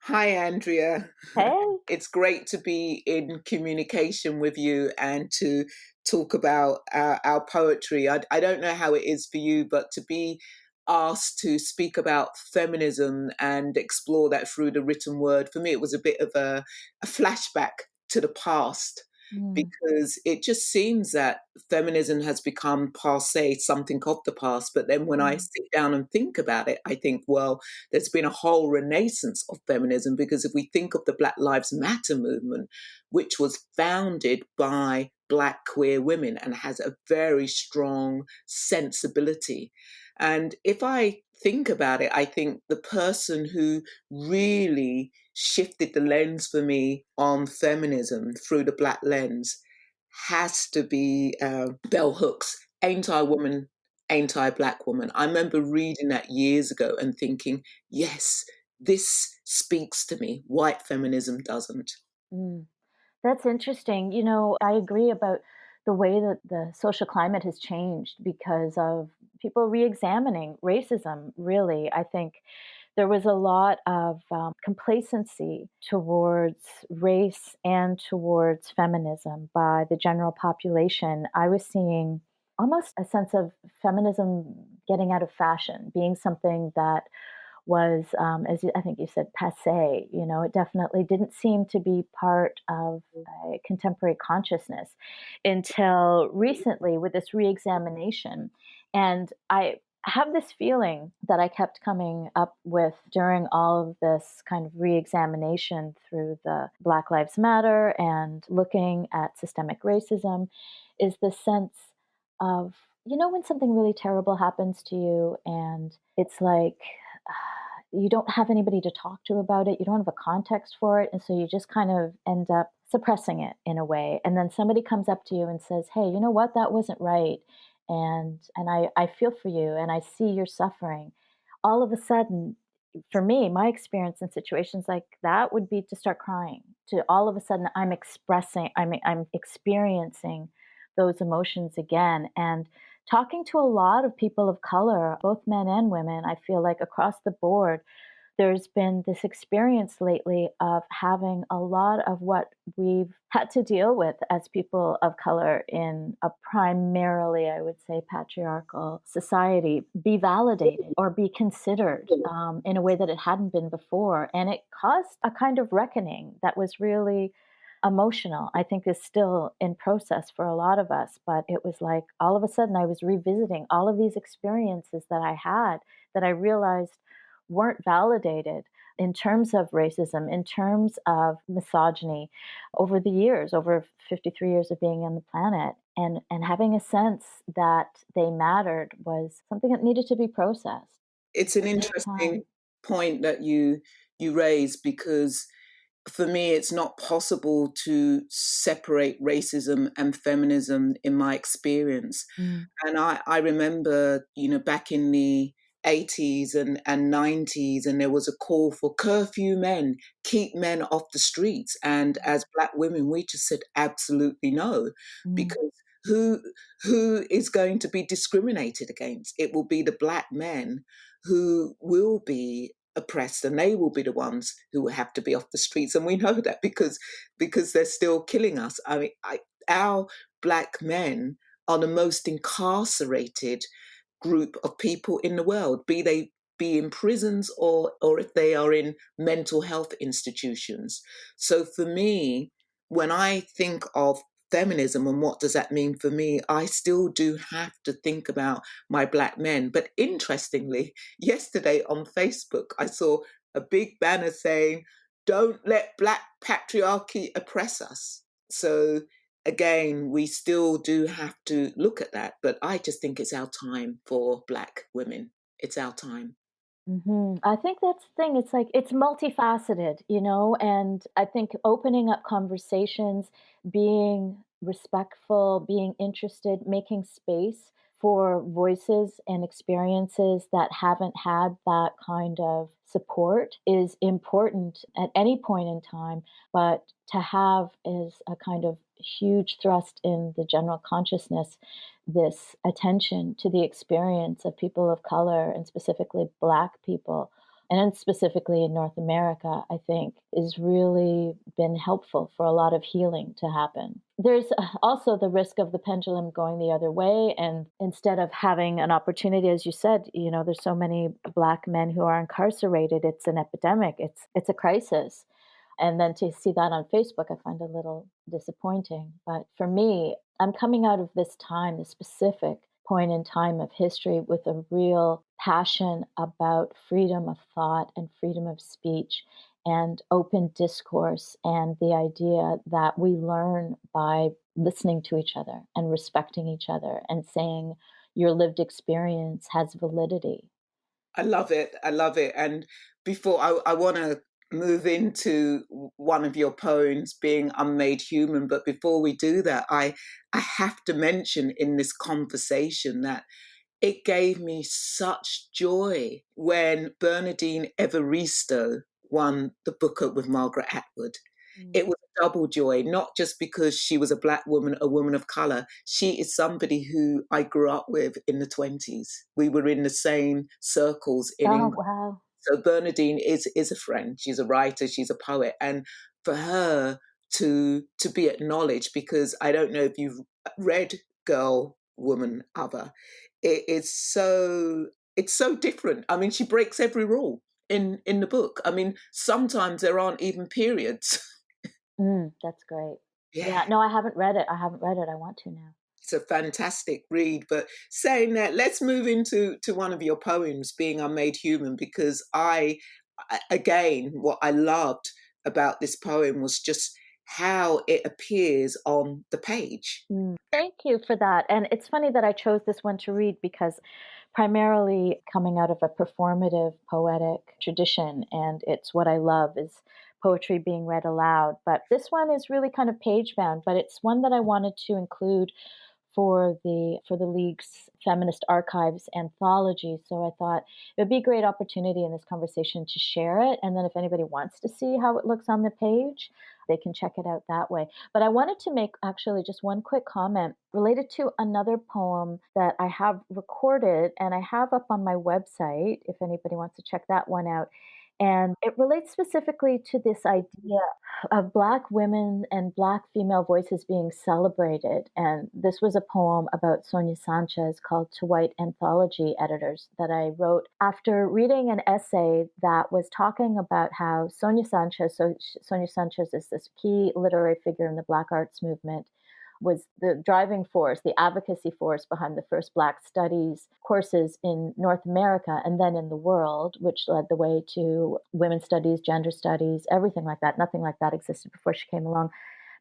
Hi, Andrea. Hey. It's great to be in communication with you and to talk about our poetry. I don't know how it is for you, but to be asked to speak about feminism and explore that through the written word, for me, it was a bit of a flashback to the past Mm, because it just seems that feminism has become passe, something of the past. But then when I mm, sit down and think about it, I think, well, there's been a whole renaissance of feminism because if we think of the Black Lives Matter movement, which was founded by Black queer women and has a very strong sensibility. And if I think about it, I think the person who really shifted the lens for me on feminism through the Black lens has to be Bell Hooks, Ain't I Woman, Ain't I Black Woman. I remember reading that years ago and thinking, yes, this speaks to me. White feminism doesn't. mm. That's interesting. I agree about the way that the social climate has changed because of people re-examining racism, really. I think there was a lot of complacency towards race and towards feminism by the general population. I was seeing almost a sense of feminism getting out of fashion, being something that was, I think you said, passe. It definitely didn't seem to be part of contemporary consciousness until recently with this reexamination. And I have this feeling that I kept coming up with during all of this kind of reexamination through the Black Lives Matter and looking at systemic racism is the sense of, when something really terrible happens to you and it's like, you don't have anybody to talk to about it. You don't have a context for it. And so you just kind of end up suppressing it in a way. And then somebody comes up to you and says, hey, you know what? That wasn't right. And I feel for you and I see your suffering. All of a sudden, for me, my experience in situations like that would be to start crying. To all of a sudden I'm experiencing those emotions again. And talking to a lot of people of color, both men and women, I feel like across the board, there's been this experience lately of having a lot of what we've had to deal with as people of color in a primarily, I would say, patriarchal society be validated or be considered in a way that it hadn't been before. And it caused a kind of reckoning that was really emotional. I think is still in process for a lot of us, but it was like all of a sudden I was revisiting all of these experiences that I had that I realized weren't validated in terms of racism, in terms of misogyny over the years, over 53 years of being on the planet. And having a sense that they mattered was something that needed to be processed. It's an It took time. interesting point that you raise because for me, it's not possible to separate racism and feminism in my experience. Mm, And I remember, back in the 80s and 90s, and there was a call for curfew men, keep men off the streets. And as Black women, we just said absolutely no, mm, because who who is going to be discriminated against? It will be the Black men who will be oppressed and they will be the ones who will have to be off the streets, and we know that because they're still killing us. I mean, our Black men are the most incarcerated group of people in the world, be they be in prisons or if they are in mental health institutions. So for me, when I think of feminism and what does that mean for me, I still do have to think about my Black men. But interestingly, yesterday on Facebook, I saw a big banner saying, don't let Black patriarchy oppress us. So again, we still do have to look at that. But I just think it's our time for Black women. It's our time. I think that's the thing. It's like it's multifaceted, and I think opening up conversations, being respectful, being interested, making space for voices and experiences that haven't had that kind of support is important at any point in time. But to have is a kind of huge thrust in the general consciousness this attention to the experience of people of color and specifically Black people and specifically in North America, I think, is really been helpful for a lot of healing to happen. There's also the risk of the pendulum going the other way, and instead of having an opportunity, as you said, there's so many Black men who are incarcerated. It's an epidemic. It's a crisis. And then to see that on Facebook, I find a little disappointing. But for me, I'm coming out of this time, this specific point in time of history, with a real passion about freedom of thought and freedom of speech and open discourse, and the idea that we learn by listening to each other and respecting each other and saying your lived experience has validity. I love it. I love it. And before I want to move into one of your poems, being unmade human, but before we do that, I have to mention in this conversation that it gave me such joy when Bernardine Evaristo won the Booker with Margaret Atwood. Mm. It was a double joy, not just because she was a Black woman, a woman of color. She is somebody who I grew up with in the 20s. We were in the same circles in Oh, England. wow. So Bernadine is a friend. She's a writer. She's a poet, and for her to be acknowledged, because I don't know if you've read Girl, Woman, Other. It's so different. I mean, she breaks every rule in the book. I mean, sometimes there aren't even periods. That's great. Yeah. Yeah, no, I haven't read it. I haven't read it. I want to now. It's a fantastic read. But saying that, let's move into one of your poems, Being Unmade Human, because again, what I loved about this poem was just how it appears on the page. Thank you for that. And it's funny that I chose this one to read because primarily coming out of a performative poetic tradition, and it's what I love is poetry being read aloud. But this one is really kind of page bound, but it's one that I wanted to include for the League's Feminist Archives anthology. So I thought it would be a great opportunity in this conversation to share it. And then if anybody wants to see how it looks on the page, they can check it out that way. But I wanted to make actually just one quick comment related to another poem that I have recorded and I have up on my website if anybody wants to check that one out. And it relates specifically to this idea of Black women and Black female voices being celebrated. And this was a poem about Sonia Sanchez called To White Anthology Editors that I wrote after reading an essay that was talking about how Sonia Sanchez is this key literary figure in the Black arts movement, was the driving force, the advocacy force behind the first Black studies courses in North America and then in the world, which led the way to women's studies, gender studies, everything like that. Nothing like that existed before she came along.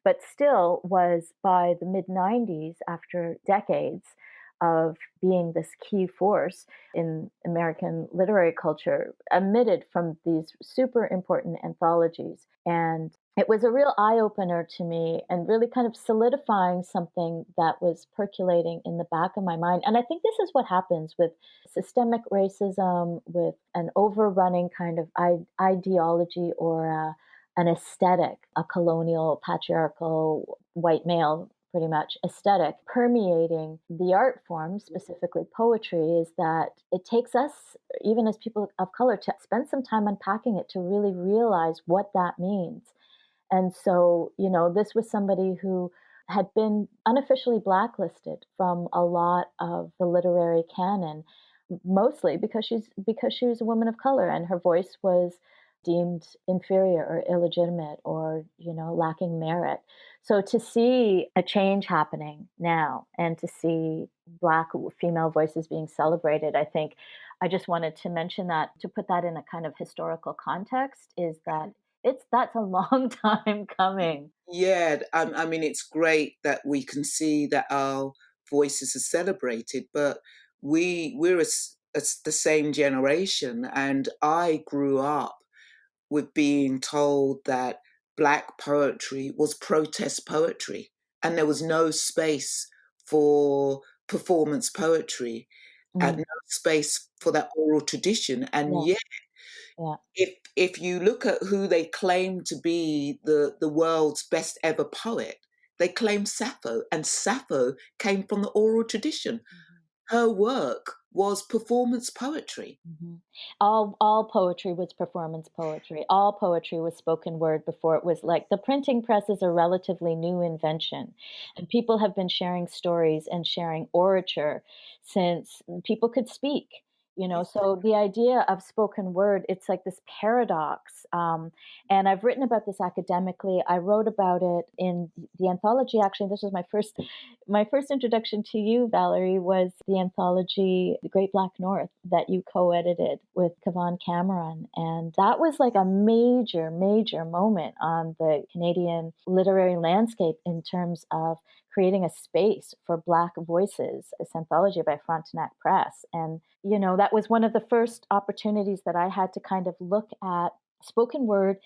But still was by the mid 90s, after decades of being this key force in American literary culture, omitted from these super important anthologies. And it was a real eye opener to me and really kind of solidifying something that was percolating in the back of my mind. And I think this is what happens with systemic racism, with an overrunning kind of ideology or an aesthetic, a colonial, patriarchal, white male pretty much aesthetic permeating the art form, specifically poetry, is that it takes us, even as people of color, to spend some time unpacking it to really realize what that means. And so, this was somebody who had been unofficially blacklisted from a lot of the literary canon, mostly because she was a woman of color and her voice was deemed inferior or illegitimate or lacking merit. So to see a change happening now and to see Black female voices being celebrated, I think I just wanted to mention that, to put that in a kind of historical context, is that that's a long time coming. Yeah, I mean, it's great that we can see that our voices are celebrated, but we're the same generation, and I grew up with being told that Black poetry was protest poetry, and there was no space for performance poetry, and Mm, no space for that oral tradition. And yeah, yet, yeah. if you look at who they claim to be the world's best ever poet, they claim Sappho, and Sappho came from the oral tradition. Mhm. Her work was performance poetry. Mhm. All poetry was performance poetry. All poetry was spoken word before it was like the printing press is a relatively new invention, and people have been sharing stories and sharing orature since people could speak. So the idea of spoken word, it's like this paradox. And I've written about this academically. I wrote about it in the anthology. Actually, this was my first introduction to you, Valerie, was the anthology The Great Black North that you co-edited with Kavan Cameron. And that was like a major, major moment on the Canadian literary landscape in terms of creating a space for Black voices, this anthology by Frontenac Press. And, that was one of the first opportunities that I had to kind of look at spoken word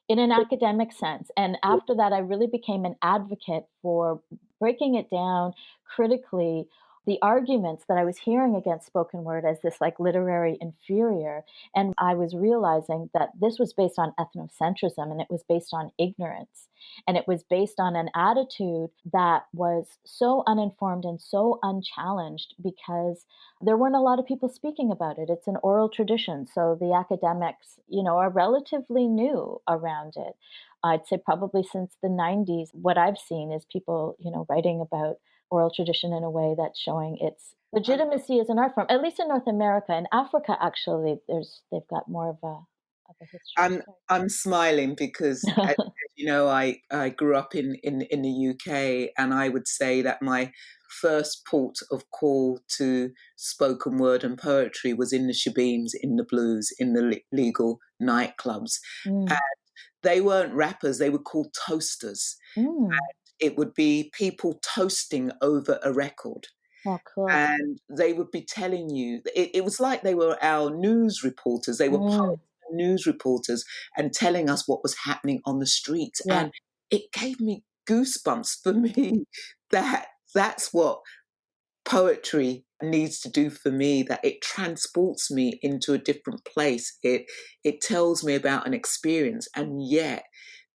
in an academic sense. And after that, I really became an advocate for breaking it down critically, the arguments that I was hearing against spoken word as this like literary inferior. And I was realizing that this was based on ethnocentrism and it was based on ignorance. And it was based on an attitude that was so uninformed and so unchallenged because there weren't a lot of people speaking about it. It's an oral tradition. So the academics, are relatively new around it. I'd say probably since the 90s, what I've seen is people, writing about oral tradition in a way that's showing its legitimacy as an art form, at least in North America. In Africa, actually, they've got more of a history. I'm I'm smiling because, as Sorry. you know, I grew up in the UK, and I would say that my first port of call to spoken word and poetry was in the shebeens, in the blues, in the legal nightclubs. And Mm, they weren't rappers; they were called toasters. mm. It would be people toasting over a record. Oh, cool. And they would be telling you it was like they were our news reporters. They were Mm, poets and news reporters and telling us what was happening on the streets. yeah, And it gave me goosebumps for me that that's what poetry needs to do for me, that it transports me into a different place. It tells me about an experience, and yet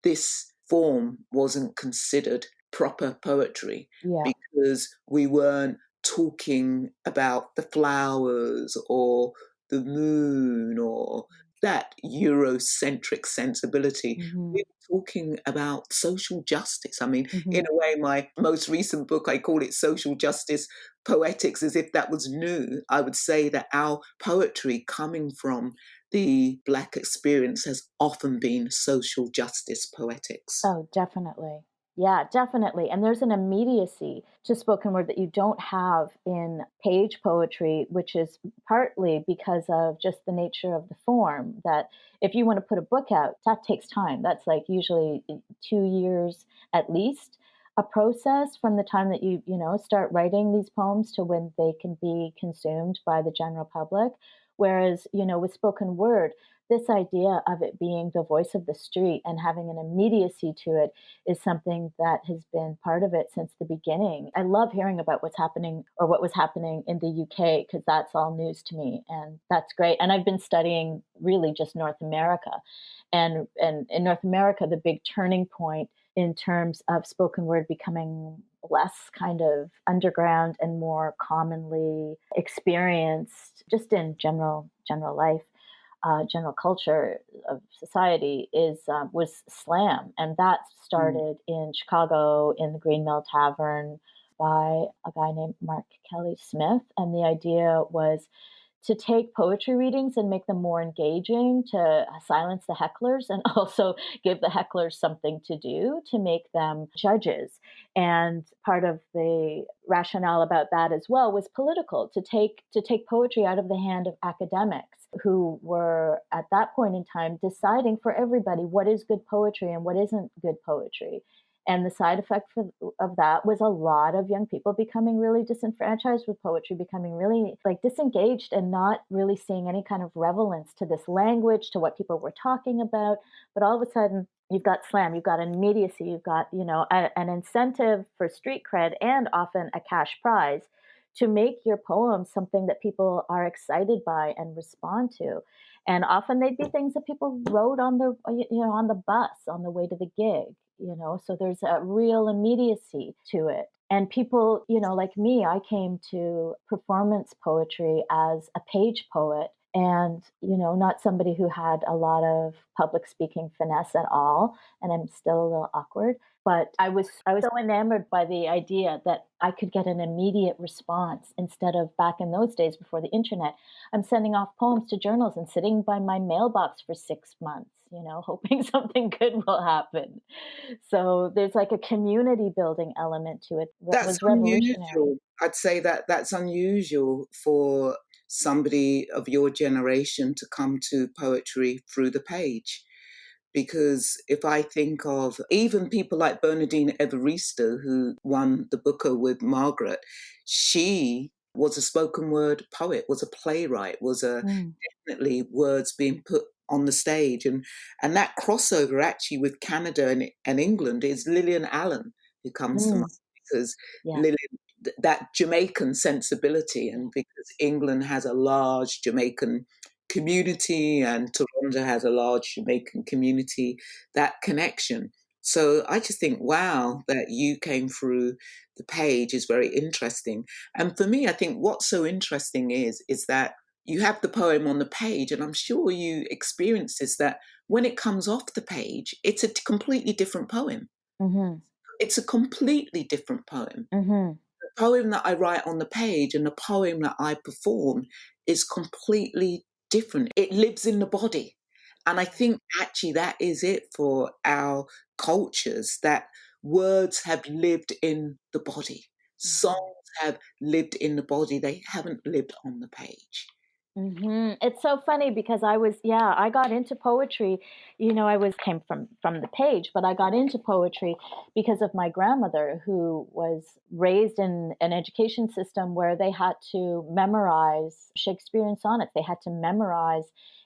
this form wasn't considered proper poetry yeah. because we weren't talking about the flowers or the moon or that Eurocentric sensibility. Hmm. We were talking about social justice. I mean, Hmm. in a way, my most recent book, I call it Social Justice Poetics, as if that was new. I would say that our poetry coming from the Black experience has often been social justice poetics. Oh, definitely. Yeah, definitely. And there's an immediacy to spoken word that you don't have in page poetry, which is partly because of just the nature of the form. That if you want to put a book out, that takes time. That's like usually 2 years at least, a process from the time that you start writing these poems to when they can be consumed by the general public. Whereas, with spoken word, this idea of it being the voice of the street and having an immediacy to it is something that has been part of it since the beginning. I love hearing about what's happening or what was happening in the UK because that's all news to me and that's great. And I've been studying really just North America. And in North America, the big turning point in terms of spoken word becoming less kind of underground and more commonly experienced just in general life, general culture of society is was slam, and that Mm. started in Chicago in the Green Mill Tavern by a guy named Mark Kelly Smith, and the idea was to take poetry readings and make them more engaging, to silence the hecklers, and also give the hecklers something to do to make them judges. And part of the rationale about that as well was political, to take poetry out of the hand of academics who were at that point in time deciding for everybody what is good poetry and what isn't good poetry. And the side effect of that was a lot of young people becoming really disenfranchised with poetry, becoming really like disengaged and not really seeing any kind of relevance to this language, to what people were talking about. But all of a sudden, you've got slam, you've got immediacy, you've got, an incentive for street cred and often a cash prize to make your poem something that people are excited by and respond to. And often they'd be things that people wrote on the bus on the way to the gig. So there's a real immediacy to it. And people, like me, I came to performance poetry as a page poet and, not somebody who had a lot of public speaking finesse at all. And I'm still a little awkward. But I was so enamored by the idea that I could get an immediate response instead of back in those days before the internet. I'm sending off poems to journals and sitting by my mailbox for 6 months, hoping something good will happen. So there's like a community building element to it that That's was revolutionary. unusual. I'd say that that's unusual for somebody of your generation to come to poetry through the page. Because if I think of even people like Bernardine Evaristo, who won the Booker with Margaret, she was a spoken word poet, was a playwright, was a Mm, definitely words being put on the stage. And that crossover actually with Canada and England is Lillian Allen, who comes to mind mm, because yeah, Lillian, that Jamaican sensibility, yeah. and because England has a large Jamaican community and Toronto has a large Jamaican community, that connection. So I just think, wow, that you came through the page is very interesting. And for me, I think what's so interesting is that you have the poem on the page, and I'm sure you experience this, that when it comes off the page, it's a completely different poem. Mhm, It's a completely different poem. mhm, The poem that I write on the page and the poem that I perform is completely different. It lives in the body. And I think actually that is it for our cultures, that words have lived in the body. Songs mhm. have lived in the body. They haven't lived on the page. It's so funny because I got into poetry. I was came from the page, but I got into poetry because of my grandmother, who was raised in an education system where they had to memorize Shakespearean sonnets. They had to memorize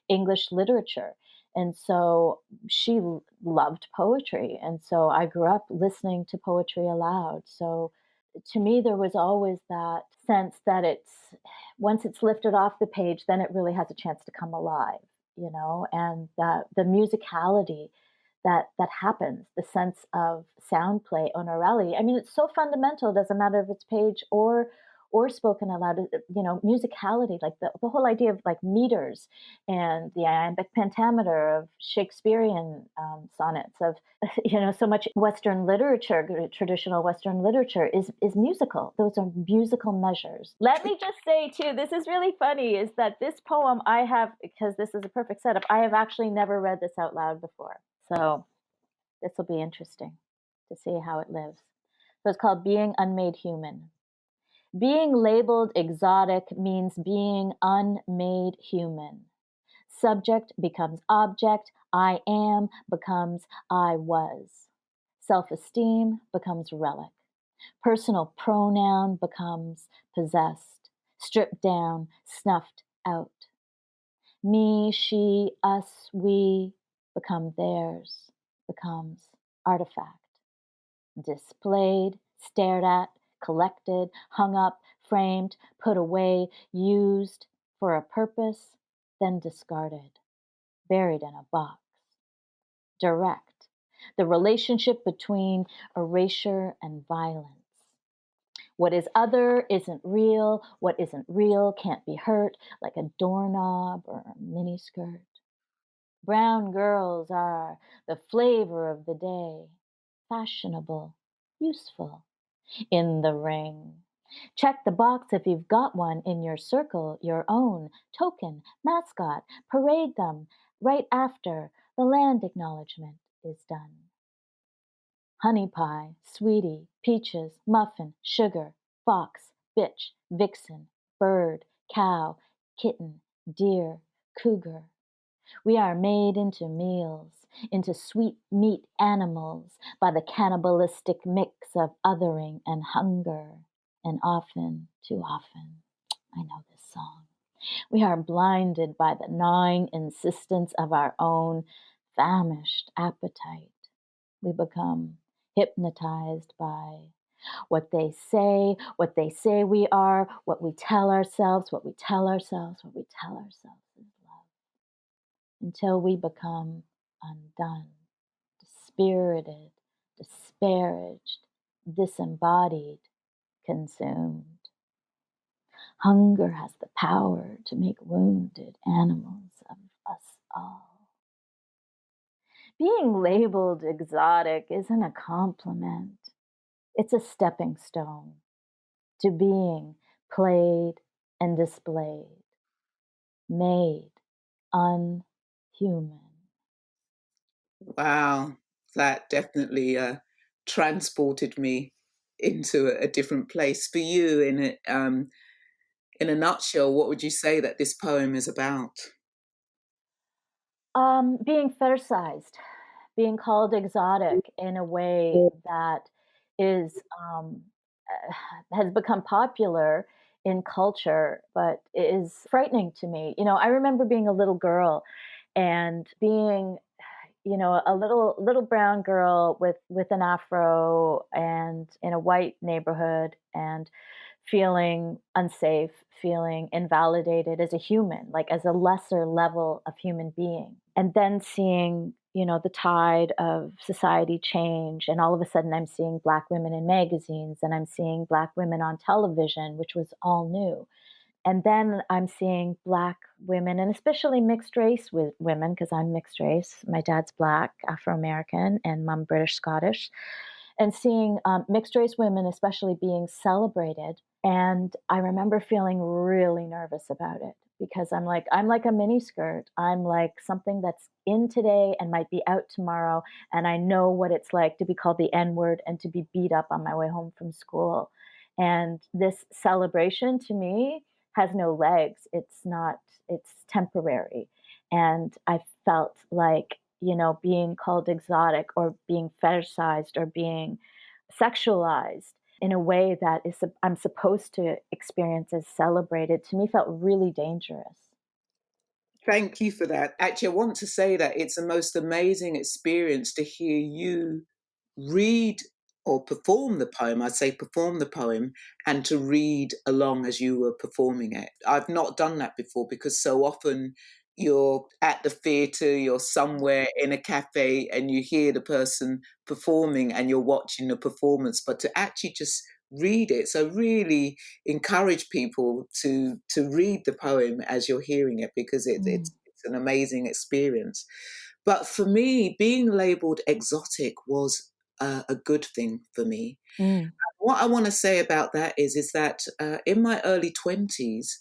English literature. And so she loved poetry. And so I grew up listening to poetry aloud. So to me, there was always that sense that it's once it's lifted off the page, then it really has a chance to come alive, and that the musicality that happens, the sense of sound play, honorality. I mean, it's so fundamental. It doesn't matter if it's page or spoken aloud. Musicality, like the whole idea of like meters and the iambic pentameter of Shakespearean sonnets of so much Western literature, traditional Western literature is musical. Those are musical measures. Let me just say too, this is really funny, is that this poem I have, because this is a perfect setup, I have actually never read this out loud before. So this will be interesting to see how it lives. So it's called Being Unmade Human. Being labeled exotic means being unmade human. Subject becomes object. I am becomes I was. Self esteem becomes relic. Personal pronoun becomes possessed. Stripped down, snuffed out. Me, she, us, we become theirs, becomes artifact. Displayed, stared at, collected, hung up, framed, put away, used for a purpose, then discarded, buried in a box. Direct, the relationship between erasure and violence. What is other isn't real. What isn't real can't be hurt, like a doorknob or a miniskirt. Brown girls are the flavor of the day, fashionable, useful, in the ring. Check the box if you've got one in your circle, your own token, mascot, parade them right after the land acknowledgement is done. Honey pie, sweetie, peaches, muffin, sugar, fox, bitch, vixen, bird, cow, kitten, deer, cougar. We are made into meals, into sweet meat animals by the cannibalistic mix of othering and hunger. And often, too often, I know this song, we are blinded by the gnawing insistence of our own famished appetite. We become hypnotized by what they say we are, what we tell ourselves, what we tell ourselves, what we tell ourselves is love until we become undone, dispirited, disparaged, disembodied, consumed. Hunger has the power to make wounded animals of us all. Being labeled exotic isn't a compliment, it's a stepping stone to being played and displayed, made unhuman. Wow, that definitely transported me into a different place. For you, in a nutshell, what would you say that this poem is about? Being fetishized, being called exotic in a way that is has become popular in culture, but is frightening to me. I remember being a little girl and being, a little brown girl with an afro and in a white neighborhood and feeling unsafe, feeling invalidated as a human, like as a lesser level of human being. And then seeing, the tide of society change. And all of a sudden, I'm seeing Black women in magazines and I'm seeing Black women on television, which was all new. And then I'm seeing Black women, and especially mixed race with women, because I'm mixed race. My dad's Black, Afro American, and mom British Scottish. And seeing mixed race women, especially being celebrated. And I remember feeling really nervous about it because I'm like a mini skirt. I'm like something that's in today and might be out tomorrow. And I know what it's like to be called the N word and to be beat up on my way home from school. And this celebration to me has no legs. It's not, it's temporary. And I felt like, being called exotic or being fetishized or being sexualized in a way that I'm supposed to experience as celebrated, to me felt really dangerous. Thank you for that. Actually, I want to say that it's the most amazing experience to hear you read or perform the poem. I say perform the poem and to read along as you were performing it. I've not done that before because so often you're at the theatre, you're somewhere in a cafe and you hear the person performing and you're watching the performance, but to actually just read it. So really encourage people to read the poem as you're hearing it because Mm, it's an amazing experience. But for me, being labeled exotic was a good thing for me. mm, What I want to say about that is that in my early 20s,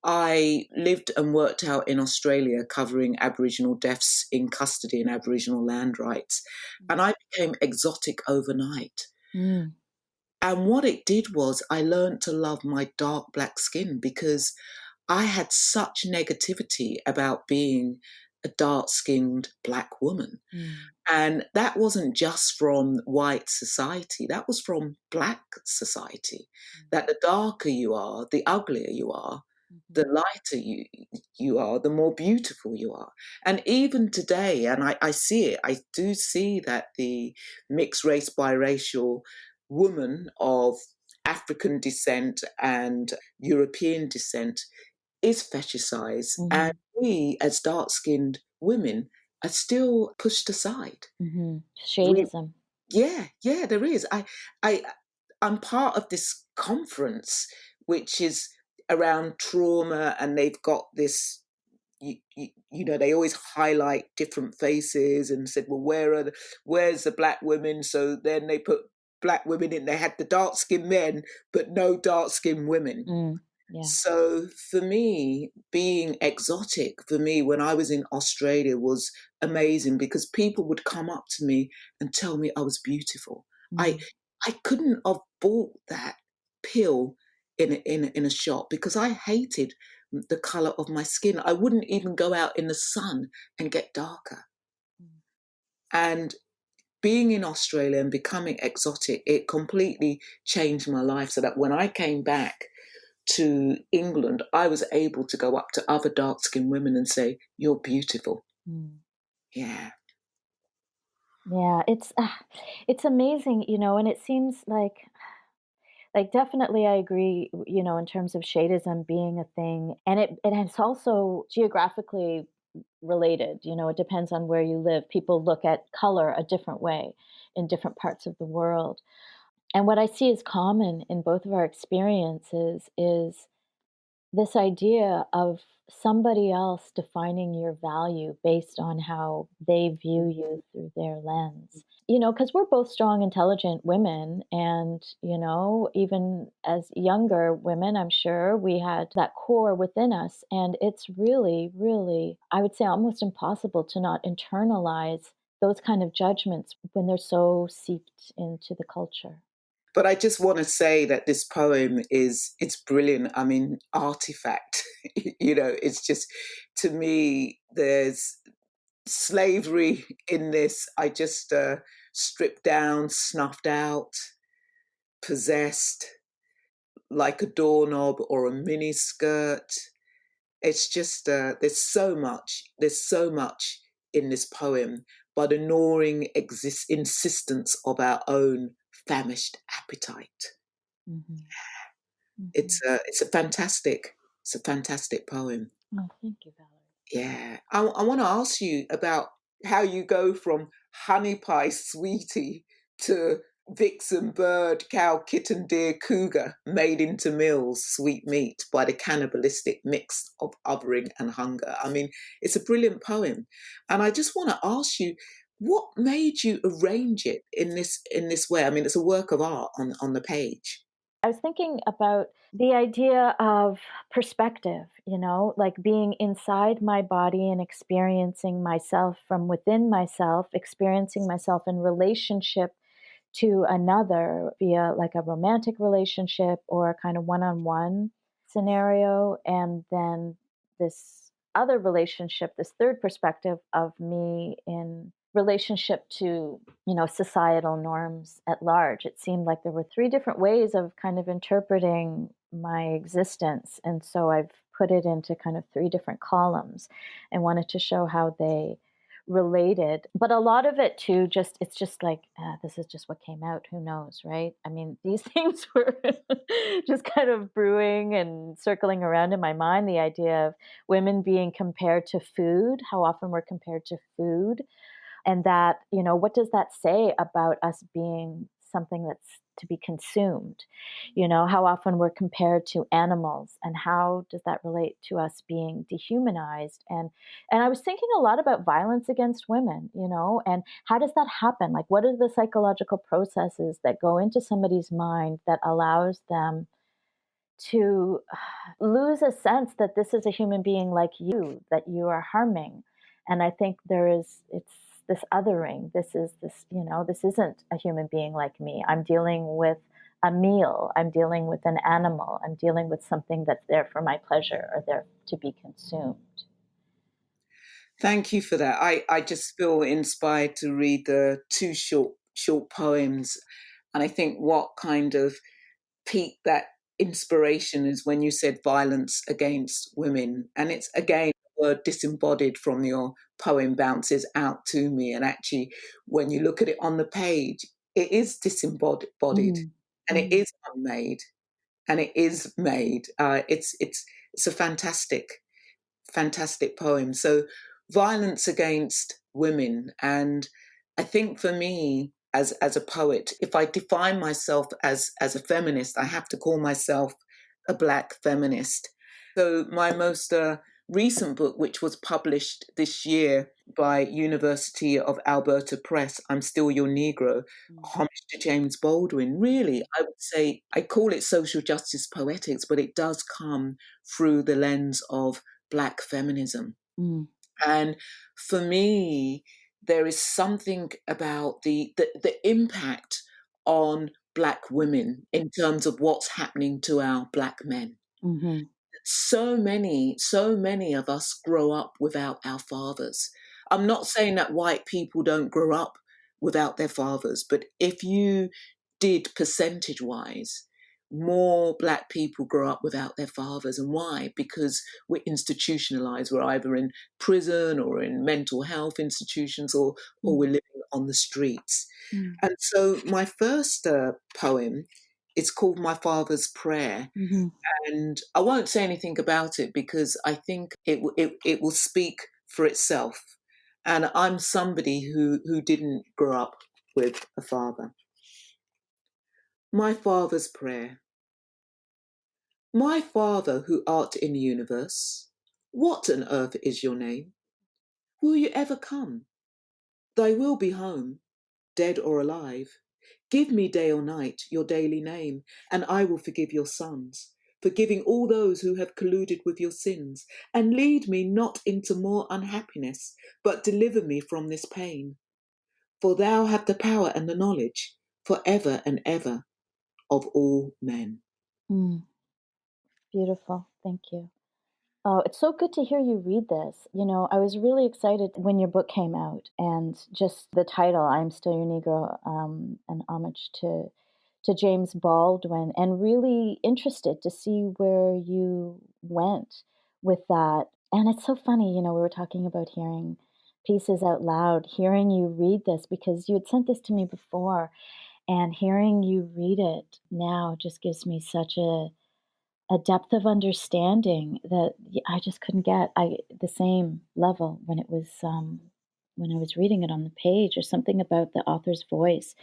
I lived and worked out in Australia covering Aboriginal deaths in custody and Aboriginal land rights. And I became exotic overnight. mm, And what it did was I learned to love my dark black skin because I had such negativity about being a dark skinned black woman. mm, And that wasn't just from white society, that was from black society. That the darker you are, the uglier you are, the mhm, lighter you are, the more beautiful you are. And even today, and I see it, I do see that the mixed race biracial woman of African descent and European descent is fetishized. And mhm, we, as dark skinned women, are still pushed aside. mhm. We, Shadism. yeah, there is. I, I'm part of this conference, which is around trauma, and they've got this. They always highlight different faces and said, "Well, where's the black women?" So then they put black women in. They had the dark skinned men, but no dark skinned women. Mm, yeah. So for me, being exotic for me when I was in Australia was amazing because people would come up to me and tell me I was beautiful. I Mm, I couldn't have bought that pill in a shop because I hated the color of my skin. I wouldn't even go out in the sun and get darker. mm, And being in Australia and becoming exotic, it completely changed my life so that when I came back to England, I was able to go up to other dark skinned women and say, "You're beautiful." mm. Yeah. Yeah, it's amazing, and it seems like definitely I agree, in terms of shadism being a thing, and it's also geographically related. It depends on where you live. People look at color a different way in different parts of the world. And what I see as common in both of our experiences is this idea of somebody else defining your value based on how they view you through their lens. Because we're both strong, intelligent women. And, even as younger women, I'm sure we had that core within us. And it's really, really, I would say almost impossible to not internalize those kind of judgments when they're so seeped into the culture. But I just want to say that this poem it's brilliant. I mean, artifact. It's just, to me, there's slavery in this. I just stripped down, snuffed out, possessed, like a doorknob or a mini skirt. It's just there's so much in this poem, but a gnawing insistence of our own famished appetite. Mhm. It's Mhm. a fantastic poem. Oh, thank you, Valerie. Yeah. I want to ask you about how you go from honey pie sweetie to vixen bird, cow, kitten, deer, cougar, made into meals, sweet meat by the cannibalistic mix of othering and hunger. I mean, it's a brilliant poem. And I just want to ask you, what made you arrange it in this way? I mean, it's a work of art on the page. I was thinking about the idea of perspective, like being inside my body and experiencing myself from within myself, experiencing myself in relationship to another via like a romantic relationship or a kind of one on one scenario. And then this other relationship, this third perspective of me in relationship to, societal norms at large. It seemed like there were three different ways of kind of interpreting my existence. And so I've put it into kind of three different columns and wanted to show how they related. But a lot of it too, it's just like, this is just what came out. Who knows, right? I mean, these things were just kind of brewing and circling around in my mind. The idea of women being compared to food, how often we're compared to food, and that, what does that say about us being something that's to be consumed? How often we're compared to animals, and how does that relate to us being dehumanized? And I was thinking a lot about violence against women, and how does that happen? Like, what are the psychological processes that go into somebody's mind that allows them to lose a sense that this is a human being like you, that you are harming? And I think it's this othering. This isn't a human being like me. I'm dealing with a meal. I'm dealing with an animal. I'm dealing with something that's there for my pleasure or there to be consumed. Thank you for that. I just feel inspired to read the two short poems. And I think what kind of piqued that inspiration is when you said violence against women. And it's again the word disembodied from your poem bounces out to me. And actually, when you look at it on the page, it is disembodied Mm, and it mm, is unmade and it is made. It's a fantastic poem. So, violence against women, and I think for me, as a poet, if I define myself as a feminist, I have to call myself a Black feminist. So, my most recent book, which was published this year by University of Alberta Press, I'm Still Your Negro, mm, homage to James Baldwin. Really, I would say I call it social justice poetics, but it does come through the lens of Black feminism. mm, And for me, there is something about the impact on Black women in terms of what's happening to our Black men. mhm, So many of us grow up without our fathers. I'm not saying that white people don't grow up without their fathers, but if you did percentage wise, more Black people grow up without their fathers. And why? Because we're institutionalized. We're either in prison or in mental health institutions, or mm, we're living on the streets. mm, And so my first poem, it's called My Father's Prayer, mhm. and I won't say anything about it because I think it will speak for itself. And I'm somebody who didn't grow up with a father. My Father's Prayer. My Father who art in the universe, what on earth is your name? Will you ever come? Thy will be home, dead or alive. Give me day or night your daily name, and I will forgive your sons, forgiving all those who have colluded with your sins, and lead me not into more unhappiness, but deliver me from this pain. For thou hast the power and the knowledge, for ever and ever, of all men. Mm, beautiful. Thank you. Oh, it's so good to hear you read this. I was really excited when your book came out, and just the title, "I'm Still Your Negro," an homage to James Baldwin, and really interested to see where you went with that. And it's so funny, we were talking about hearing pieces out loud, hearing you read this because you had sent this to me before, and hearing you read it now just gives me such a depth of understanding that I just couldn't get the same level when I was reading it on the page, or something about the author's voice.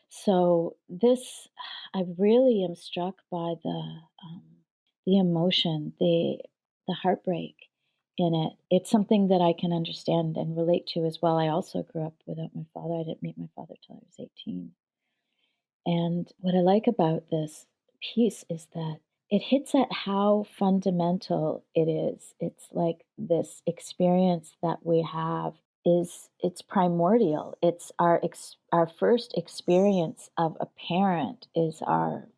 So this, I really am struck by the emotion, the heartbreak in it. It's something that I can understand and relate to as well. I also grew up without my father. I didn't meet my father till I was 18. And what I like about this piece is that it hits at how fundamental it is. It's like this experience that we have it's primordial. It's our first experience of a parent is our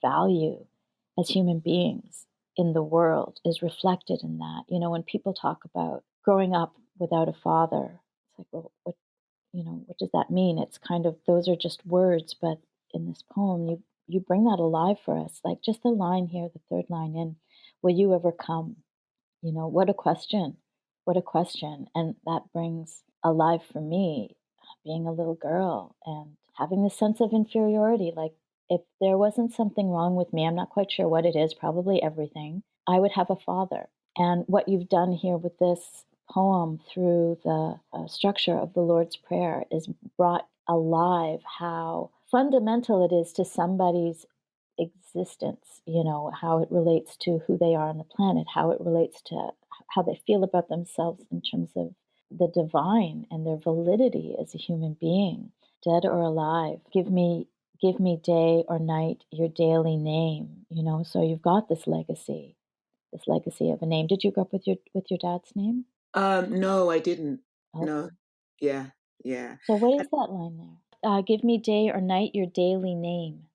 value as human beings in the world is reflected in that. When people talk about growing up without a father, it's like, well, what does that mean? It's kind of, those are just words, but in this poem, you bring that alive for us. Like just the line here, the third line in, will you ever come? What a question. What a question. And that brings alive for me being a little girl and having this sense of inferiority. Like if there wasn't something wrong with me, I'm not quite sure what it is, probably everything, I would have a father. And what you've done here with this poem through the structure of the Lord's Prayer is brought alive how fundamental it is to somebody's existence, how it relates to who they are on the planet, how it relates to how they feel about themselves in terms of the divine and their validity as a human being, dead or alive. Give me day or night your daily name, so you've got this legacy of a name. Did you grow up with your dad's name? No, I didn't. No. Okay. Yeah, yeah. So what is that line there? Give me day or night your daily name.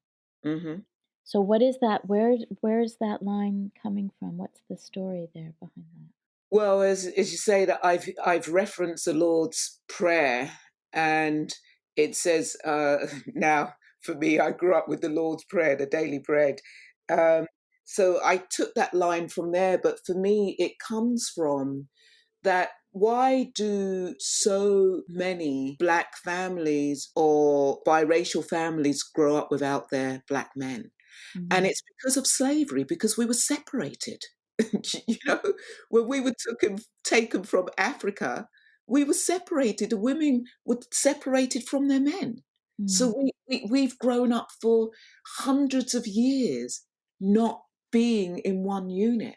Hmm. So what is that? Where's that line coming from? What's the story there behind that? Well, as you say that I've referenced the Lord's Prayer, and it says now for me, I grew up with the Lord's Prayer, the daily bread. Um, so I took that line from there, but for me, it comes from that. Why do so many Black families or biracial families grow up without their Black men? And Mhm, it's because of slavery, because we were separated. you know, when we were taken from Africa, we were separated. The women were separated from their men. mm, So we've grown up for hundreds of years not being in one unit.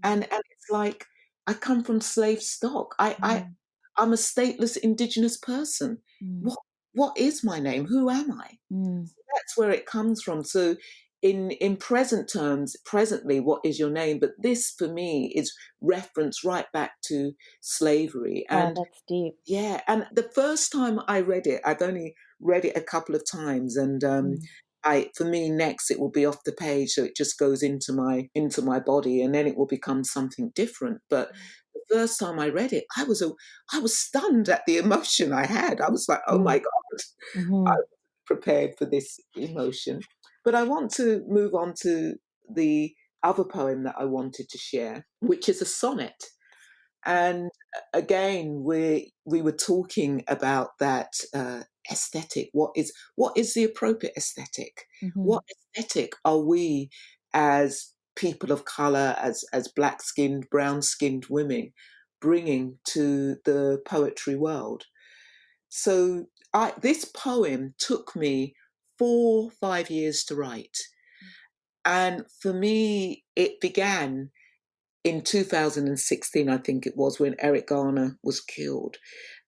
And it's like, I come from slave stock. mm, I'm a stateless indigenous person. mm, What is my name? Who am I? mm. That's where it comes from. So in present terms, presently, what is your name? But this for me is reference right back to slavery. Wow, And that's deep. yeah, and the first time I read it, I've only read it a couple of times, and Mm, for me next it will be off the page, so it just goes into my body, and then it will become something different. But the first time I read it, I was stunned at the emotion I had. I was like, oh my mm, God, I mhm, wasn't prepared for this emotion. But I want to move on to the other poem that I wanted to share, which is a sonnet. And again, we were talking about that aesthetic. What is the appropriate aesthetic? mhm, What aesthetic are we as people of color, as black skinned, brown skinned women, bringing to the poetry world? So this poem took me 4 or 5 years to write. And for me, it began in 2016, I think it was, when Eric Garner was killed.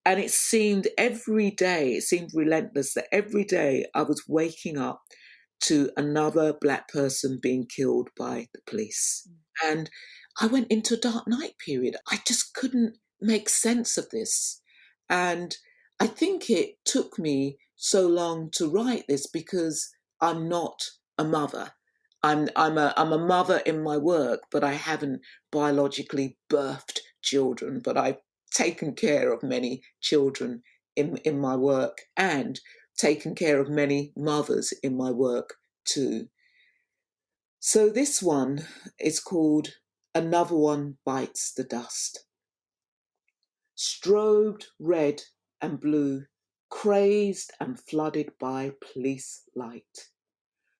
And it seemed every day, it seemed relentless that every day I was waking up to another Black person being killed by the police. And I went into a dark night period. I just couldn't make sense of this. And I think it took me so long to write this because I'm not a mother. I'm a mother in my work, but I haven't biologically birthed children, but I've taken care of many children in my work and taken care of many mothers in my work too. So this one is called Another One Bites the Dust. Strobed red and blue, crazed and flooded by police light.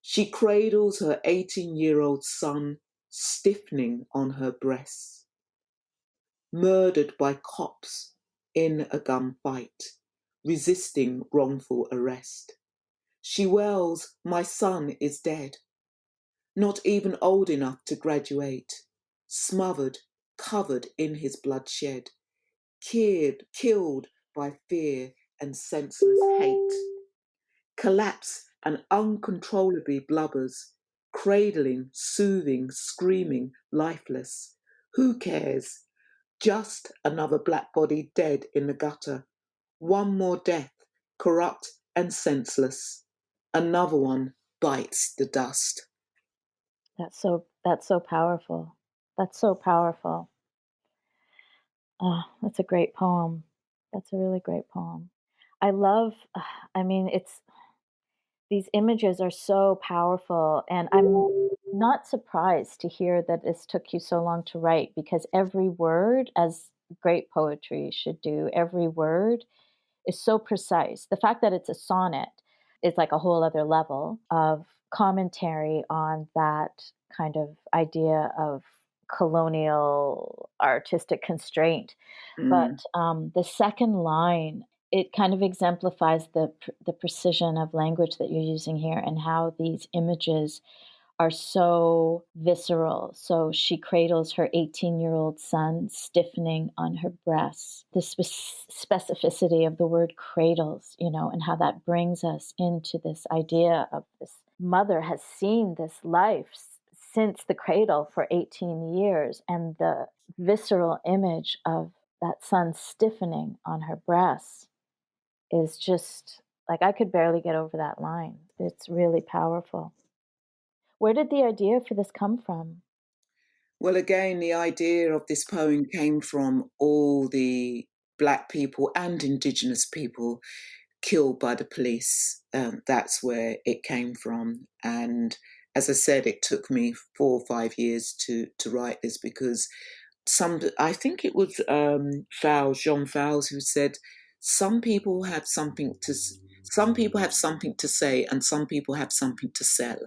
She cradles her 18-year-old son, stiffening on her breasts. Murdered by cops in a gunfight, resisting wrongful arrest. She wails, "My son is dead." Not even old enough to graduate. Smothered, covered in his bloodshed. Killed by fear and senseless hate. Collapse and uncontrollably blubbers, cradling, soothing, screaming, lifeless. Who cares? Just another Black body dead in the gutter. One more death, corrupt and senseless. Another one bites the dust. That's so powerful. That's so powerful. Oh, that's a great poem. That's a really great poem. I love I mean, it's these images are so powerful, and I'm not surprised to hear that this took you so long to write because every word, as great poetry should do, every word is so precise. The fact that it's a sonnet is like a whole other level of commentary on that kind of idea of colonial artistic constraint. But Mm, the second line, it kind of exemplifies the precision of language that you're using here and how these images are so visceral. So she cradles her 18-year-old son, stiffening on her breasts. The specificity of the word cradles, and how that brings us into this idea of this mother has seen this life since the cradle for 18 years, and the visceral image of that son stiffening on her breasts is just like I could barely get over that line. It's really powerful. Where did the idea for this come from? Well, again, the idea of this poem came from all the Black people and Indigenous people killed by the police. That's where it came from. And as I said, it took me 4 or 5 years to write this because I think it was Jean Fowles, who said, some people have something to say and some people have something to sell.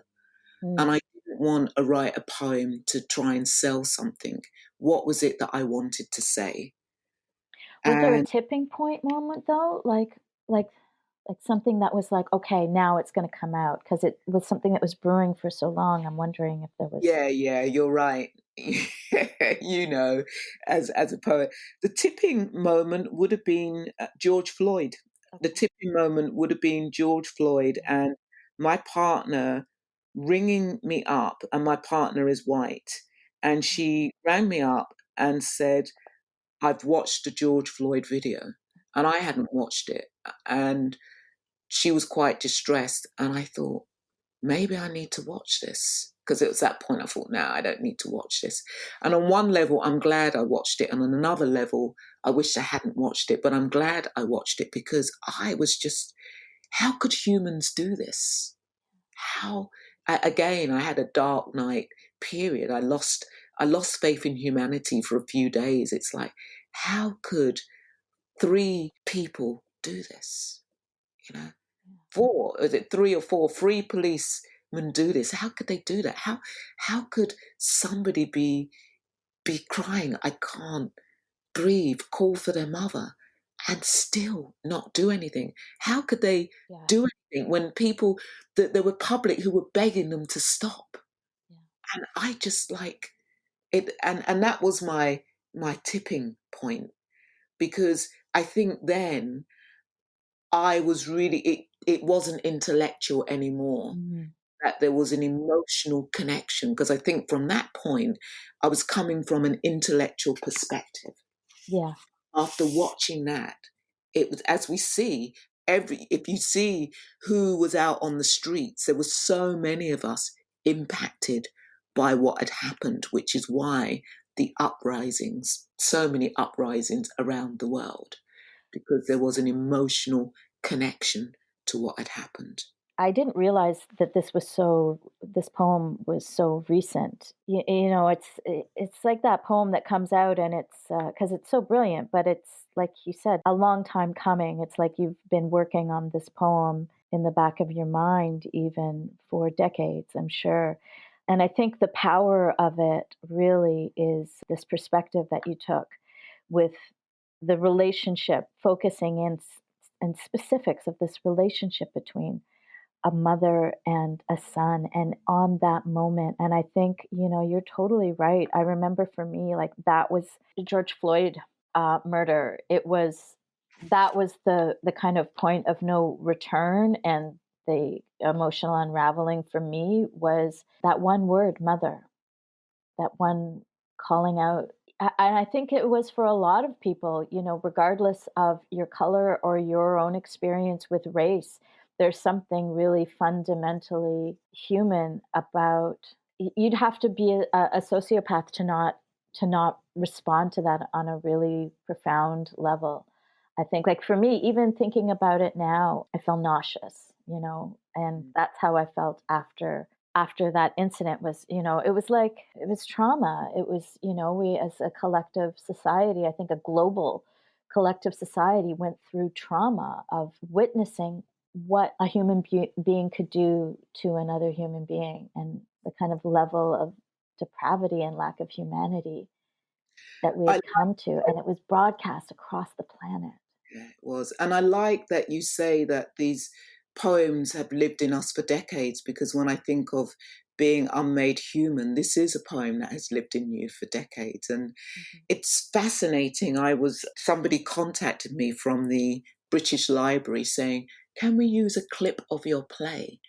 Mm. And I didn't want to write a poem to try and sell something. What was it that I wanted to say? Was there a And tipping point moment though? Like something that was like, okay, now it's going to come out because it was something that was brewing for so long. I'm wondering if there was. yeah, you're right. you know, as a poet, the tipping moment would have been George Floyd. The Okay. tipping moment would have been George Floyd and my partner ringing me up, and my partner is white, and she rang me up and said, "I've watched the George Floyd video," and I hadn't watched it, and she was quite distressed, and I thought, maybe I need to watch this. Because it was that point I thought, no, I don't need to watch this. And on one level, I'm glad I watched it. And on another level, I wish I hadn't watched it. But I'm glad I watched it because I was just, how could humans do this? How, again, I had a dark night period. I lost faith in humanity for a few days. It's like, how could three people do this? You know, four, is it three or four, three policemen do this? How could they do that? How could somebody be crying, I can't breathe, call for their mother, and still not do anything. How could they Yeah. do anything when people, that there were public who were begging them to stop? Yeah. And I just like it, and that was my tipping point, because I think then I was really, it wasn't intellectual anymore. Mhm. That there was an emotional connection, because I think from that point I was coming from an intellectual perspective. Yeah. After watching that, it was, as we see, every, if you see who was out on the streets, there were so many of us impacted by what had happened, which is why the uprisings, so many uprisings around the world, because there was an emotional connection to what had happened. I didn't realize that this poem was so recent. It's like that poem that comes out and it's, 'cause it's so brilliant, but it's, like you said, a long time coming. It's like you've been working on this poem in the back of your mind even for decades, I'm sure. And I think the power of it really is this perspective that you took with the relationship, focusing in specifics of this relationship between a mother and a son, and on that moment. And I think, you're totally right. I remember for me, like, that was George Floyd murder. That was the kind of point of no return, and the emotional unraveling for me was that one word, mother, that one calling out. And I think it was for a lot of people, regardless of your color or your own experience with race, there's something really fundamentally human about. You'd have to be a sociopath to not respond to that on a really profound level. I think, like, for me, even thinking about it now, I feel nauseous, and that's how I felt after that incident. Was, it was like, it was trauma. It was, we as a collective society, I think a global collective society, went through trauma of witnessing what a human being could do to another human being, and the kind of level of depravity and lack of humanity that we I had like come to, and it was broadcast across the planet. Yeah, it was. And I like that you say that these poems have lived in us for decades, because when I think of being unmade human, this is a poem that has lived in you for decades. And Mhm. it's fascinating. Somebody contacted me from the British Library saying, can we use a clip of your play?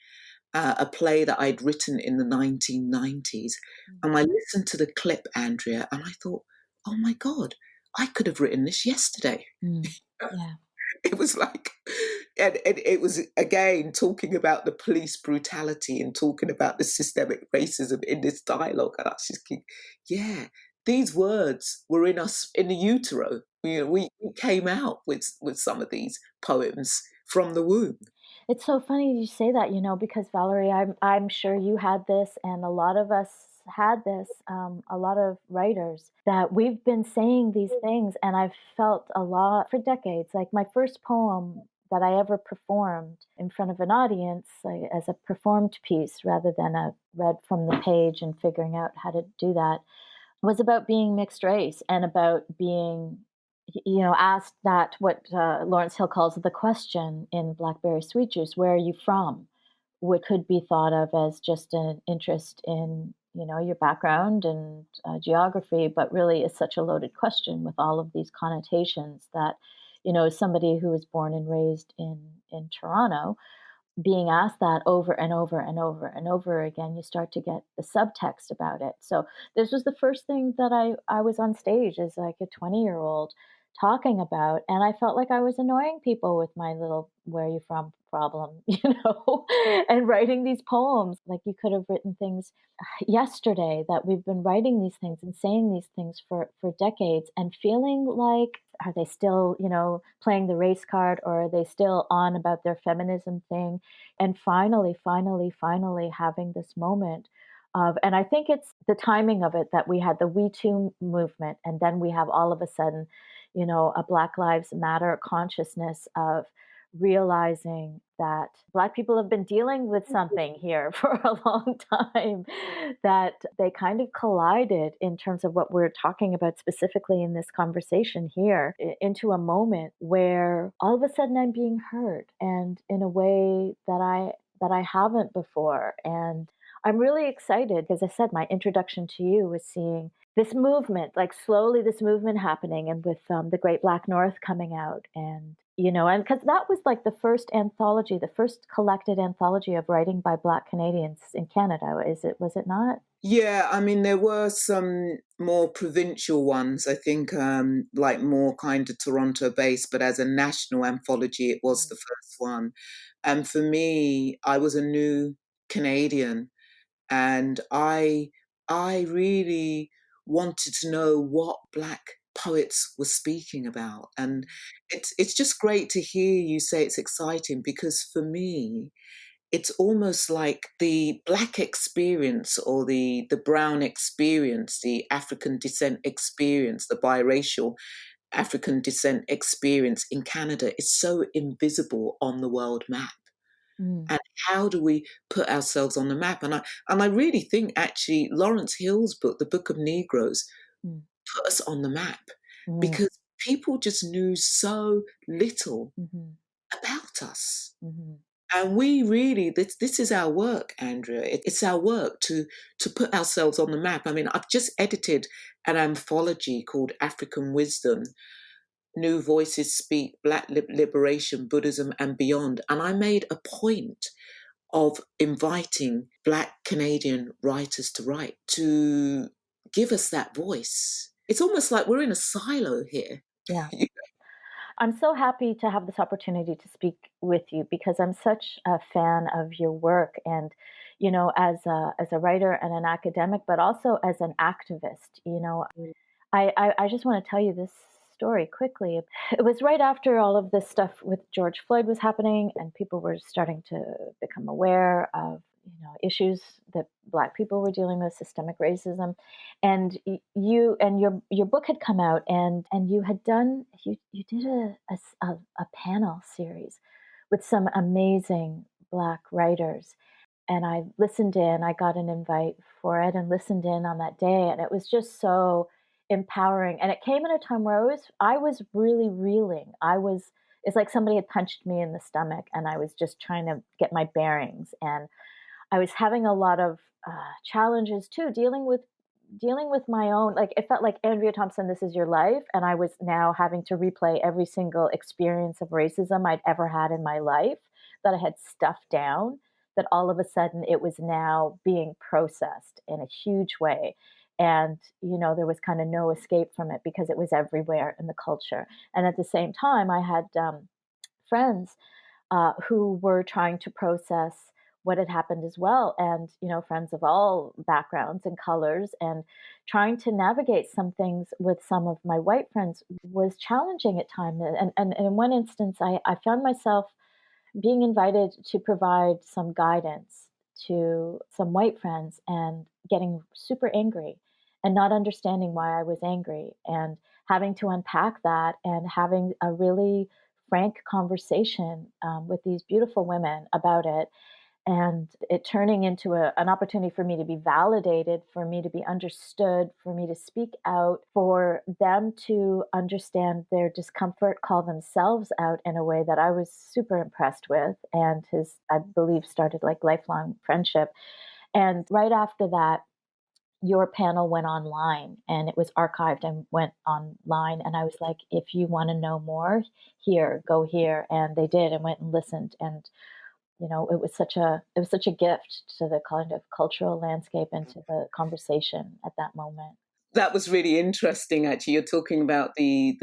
A play that I'd written in the 1990s. Mm. And I listened to the clip, Andrea, and I thought, oh my God, I could have written this yesterday. Mm. Yeah. It was like, and it was again talking about the police brutality and talking about the systemic racism in this dialogue. And I was just thinking, yeah, these words were in us in the utero. We came out with some of these poems from the womb. It's so funny you say that, because Valerie, I'm sure you had this, and a lot of us had this. A lot of writers, that we've been saying these things, and I've felt a lot for decades. Like, my first poem that I ever performed in front of an audience, like, as a performed piece rather than a read from the page and figuring out how to do that, was about being mixed race and about being, asked that, what Lawrence Hill calls the question in Blackberry Sweet Juice, where are you from? What could be thought of as just an interest in, your background and geography, but really is such a loaded question with all of these connotations that, as somebody who was born and raised in Toronto, being asked that over and over and over and over again, you start to get the subtext about it. So this was the first thing that I was on stage as, like, a 20-year-old talking about, and I felt like I was annoying people with my little "where are you from" problem, and writing these poems. Like, you could have written things yesterday, that we've been writing these things and saying these things for decades, and feeling like, are they still, playing the race card, or are they still on about their feminism thing? And finally having this moment of, and I think it's the timing of it, that we had the We Too movement, and then we have all of a sudden, a Black Lives Matter consciousness of realizing that Black people have been dealing with something here for a long time, that they kind of collided in terms of what we're talking about specifically in this conversation here, into a moment where all of a sudden I'm being heard, and in a way that I haven't before. And I'm really excited. As I said, my introduction to you was seeing this movement, like slowly this movement happening, and with the Great Black North coming out, and because that was like the first anthology, the first collected anthology of writing by Black Canadians in Canada. Was it not? Yeah, I mean, there were some more provincial ones, I think, like more kind of Toronto based, but as a national anthology, it was Mm, the first one. And for me, I was a new Canadian, and I really wanted to know what Black poets were speaking about. And it's just great to hear you say it's exciting, because for me, it's almost like the Black experience, or the brown experience, the African descent experience, the biracial African descent experience in Canada is so invisible on the world map. mm, And how do we put ourselves on the map? And I really think actually Lawrence Hill's book, The Book of Negroes, mm, put us on the map, mm, because people just knew so little mhm, about us. mhm, And we really, this is our work, Andrea. It's our work to put ourselves on the map. I mean, I've just edited an anthology called African Wisdom, New Voices Speak, Black Liberation, Buddhism and Beyond. And I made a point of inviting Black Canadian writers to write, to give us that voice. It's almost like we're in a silo here. yeah. I'm so happy to have this opportunity to speak with you because I'm such a fan of your work, and as a writer and an academic, but also as an activist. I just want to tell you this story quickly. It was right after all of this stuff with George Floyd was happening, and people were starting to become aware of issues that Black people were dealing with, systemic racism, and you and your book had come out, and you did a panel series with some amazing Black writers, and I listened in. I got an invite for it and listened in on that day, and it was just so empowering. And it came at a time where I was really reeling. It's like somebody had punched me in the stomach, and I was just trying to get my bearings. And I was having a lot of challenges too, dealing with my own. Like it felt like Andrea Thompson, this is your life, and I was now having to replay every single experience of racism I'd ever had in my life that I had stuffed down. That all of a sudden it was now being processed in a huge way, and there was kind of no escape from it because it was everywhere in the culture. And at the same time, I had friends who were trying to process what had happened as well, and friends of all backgrounds and colors, and trying to navigate some things with some of my white friends was challenging at times. And in one instance, I found myself being invited to provide some guidance to some white friends, and getting super angry and not understanding why I was angry, and having to unpack that, and having a really frank conversation with these beautiful women about it, and it turning into an opportunity for me to be validated, for me to be understood, for me to speak out, for them to understand their discomfort, call themselves out in a way that I was super impressed with, and has, I believe, started like lifelong friendship. And right after that, your panel went online, and it was archived and went online, and I was like, if you want to know more, here, go here. And they did, and went and listened. And it was such a gift to the kind of cultural landscape and to the conversation at that moment. That was really interesting. Actually, you're talking about the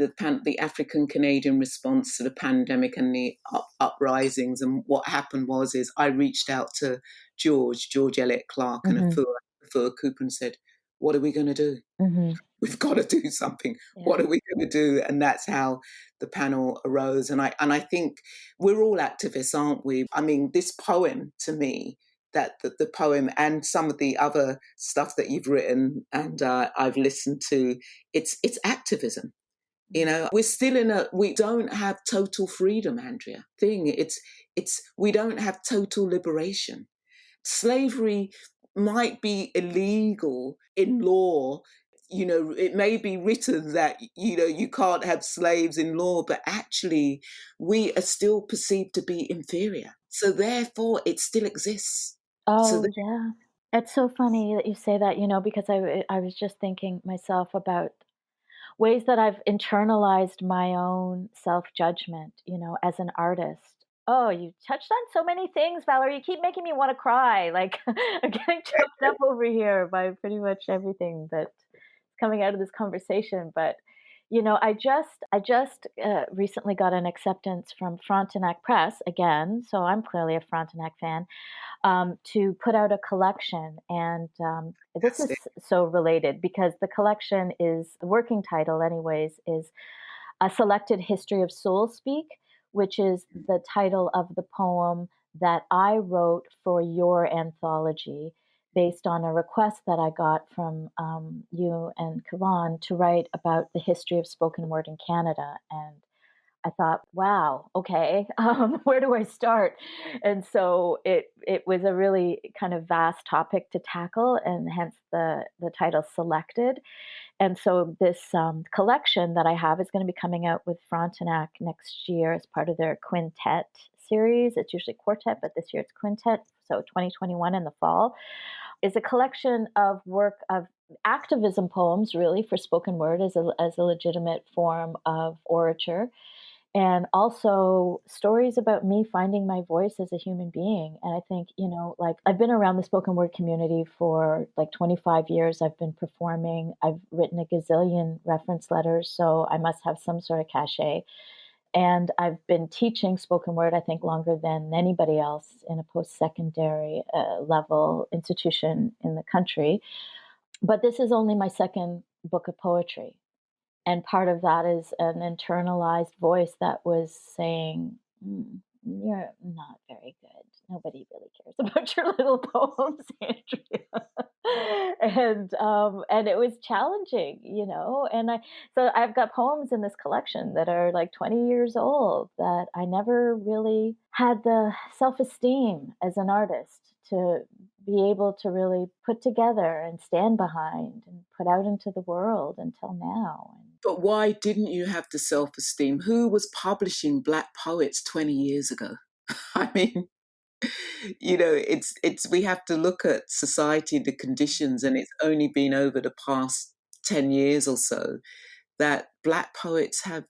African Canadian response to the pandemic and the uprisings. And what happened is I reached out to George Eliot Clark, and Hmm. Afua Cooper, and said, "What are we going to do? Hmm. We've got to do something. Yeah. What are we going to do?" And that's how the panel arose. And I think we're all activists, aren't we? I mean, this poem to me, that the poem and some of the other stuff that you've written and I've listened to, it's activism. You know, we're still we don't have total freedom, Andrea. We don't have total liberation. Slavery might be illegal in law. You know, it may be written that, you know, you can't have slaves in law, but actually we are still perceived to be inferior. So therefore it still exists. So Oh, yeah. It's so funny that you say that, because I was just thinking myself about ways that I've internalized my own self-judgment, as an artist. Oh, you touched on so many things, Valerie. You keep making me want to cry. Like I'm getting choked up over here by pretty much everything that's coming out of this conversation. But I just recently got an acceptance from Frontenac Press again, so I'm clearly a Frontenac fan, to put out a collection. And this is fantastic. so related because the collection is the working title, anyways, is A Selected History of Soul Speak, which is the title of the poem that I wrote for your anthology based on a request that I got from you and Kavan to write about the history of spoken word in Canada. And I thought, wow, okay, where do I start? And so it was a really kind of vast topic to tackle, and hence the title Selected. And so this collection that I have is going to be coming out with Frontenac next year as part of their quintet series. It's usually quartet, but this year it's quintet. So 2021 in the fall is a collection of work of activism poems, really, for spoken word as a legitimate form of orature, and also stories about me finding my voice as a human being. And I think, like I've been around the spoken word community for like 25 years. I've been performing, I've written a gazillion reference letters, so I must have some sort of cachet. And I've been teaching spoken word, I think, longer than anybody else in a post secondary level institution in the country. But this is only my second book of poetry. And part of that is an internalized voice that was saying, "You're not very good. Nobody really cares about your little poems, Andrea." And it was challenging, And I've got poems in this collection that are like 20 years old that I never really had the self-esteem as an artist to be able to really put together and stand behind and put out into the world until now. But why didn't you have the self-esteem? Who was publishing Black poets 20 years ago? I mean, you know, we have to look at society, the conditions, and it's only been over the past 10 years or so that Black poets have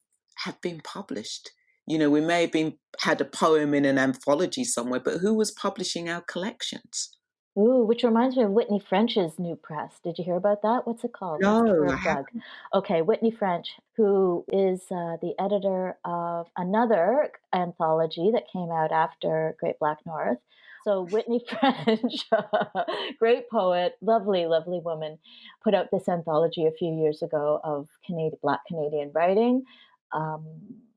been published. You know, we may have had a poem in an anthology somewhere, but who was publishing our collections? Ooh, which reminds me of Whitney French's new press. Did you hear about that? What's it called? Let's give her No, a I plug. haven't. Okay, Whitney French, who is the editor of another anthology that came out after Great Black North. So Whitney French, great poet, lovely, lovely woman, put out this anthology a few years ago of Black Canadian writing. Um,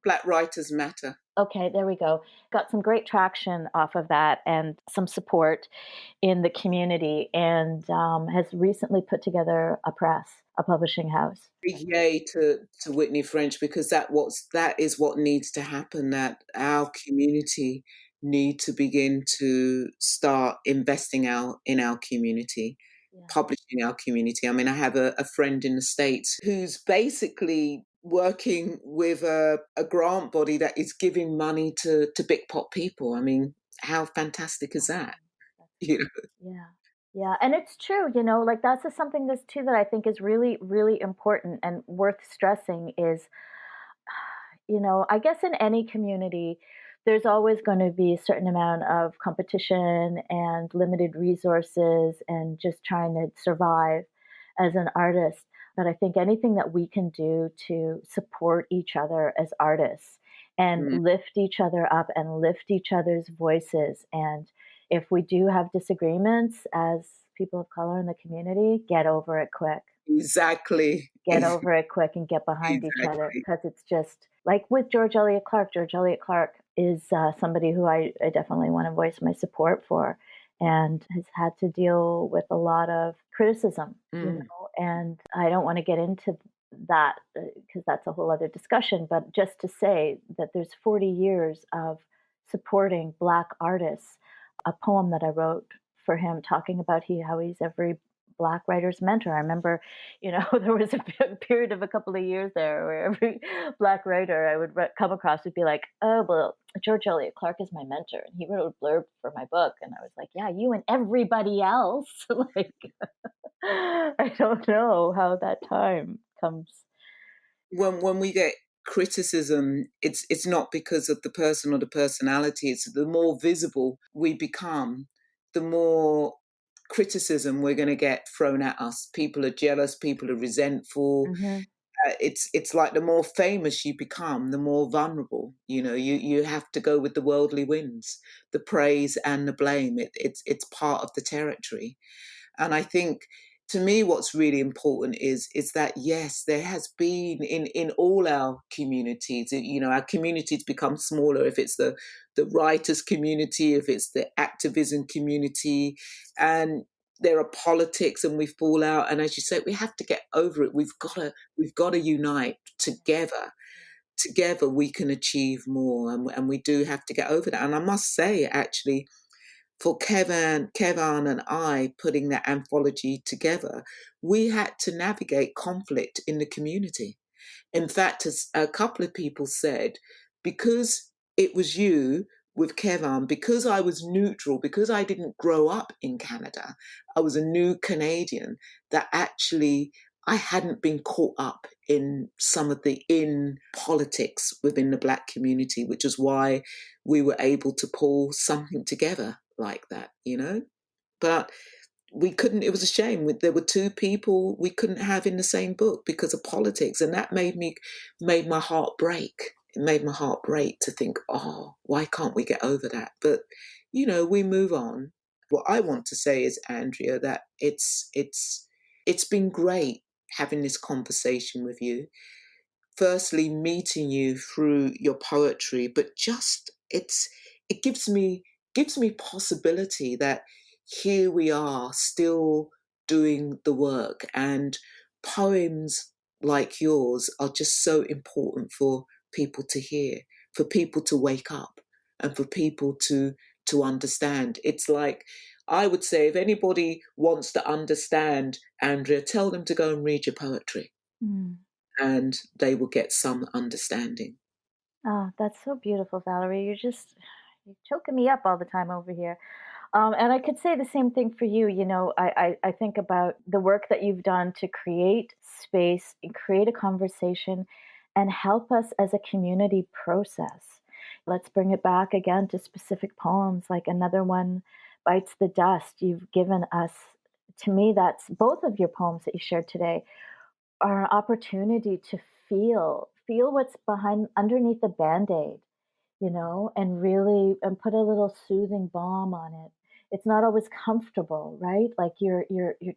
Black Writers Matter. Okay, there we go. Got some great traction off of that and some support in the community, and has recently put together a publishing house. Big yay to Whitney French, because that is what needs to happen. That our community need to begin to start investing in our community, Yeah. publishing our community. I mean, I have a friend in the States who's basically working with a grant body that is giving money to big pot people. I mean, how fantastic is Wow, that? that's You know? yeah. Yeah, and it's true, like that's just something that's too that I think is really, really important and worth stressing is I guess in any community, there's always going to be a certain amount of competition and limited resources and just trying to survive as an artist. But I think anything that we can do to support each other as artists and Mm, lift each other up and lift each other's voices. And if we do have disagreements as people of color in the community, get over it quick. exactly. Get over it quick and get behind each other, Exactly. because it's just like with George Eliot Clark. George Eliot Clark is somebody who I definitely want to voice my support for, and has had to deal with a lot of criticism, Mm. and I don't want to get into that, because that's a whole other discussion, but just to say that there's 40 years of supporting Black artists. A poem that I wrote for him talking about how he's every Black writer's mentor. I remember, there was a period of a couple of years there where every Black writer I would come across would be like, "Oh, well, George Eliot Clark is my mentor, and he wrote a blurb for my book." And I was like, "Yeah, you and everybody else." Like, I don't know how that time comes. When we get criticism, it's not because of the person or the personality. It's the more visible we become, the more criticism we're going to get thrown at us. People are jealous, people are resentful. Hmm. It's like the more famous you become, the more vulnerable. You have to go with the worldly winds, the praise and the blame. It's part of the territory. And I think, to me, what's really important is that, yes, there has been in all our communities. Our communities become smaller if it's the writers community, if it's the activism community, and there are politics and we fall out. And as you said, we have to get over it. We've got to unite together. Together we can achieve more, and we do have to get over that. And I must say, actually, for Kevin and I putting that anthology together, we had to navigate conflict in the community. In fact, as a couple of people said, because it was you with Kevin, because I was neutral, because I didn't grow up in Canada, I was a new Canadian, that actually I hadn't been caught up in some of the in politics within the Black community, which is why we were able to pull something together like that. But we couldn't. It was a shame. There were two people we couldn't have in the same book because of politics, and that made my heart break. It made my heart break to think, oh, why can't we get over that? But we move on. What I want to say is, Andrea, that it's been great having this conversation with you. Firstly, meeting you through your poetry, but just it gives me possibility that here we are still doing the work, and poems like yours are just so important for people to hear, for people to wake up, and for people to understand. It's like, I would say, if anybody wants to understand, Andrea, tell them to go and read your poetry, Mm. and they will get some understanding. Oh, that's so beautiful, Valerie. You're choking me up all the time over here. And I could say the same thing for you. I think about the work that you've done to create space and create a conversation and help us as a community process. Let's bring it back again to specific poems, like another one, Bites the Dust. You've given us, to me, that's both of your poems that you shared today are an opportunity to feel what's behind underneath the band-aid, and really and put a little soothing balm on it. It's not always comfortable, right? Like you're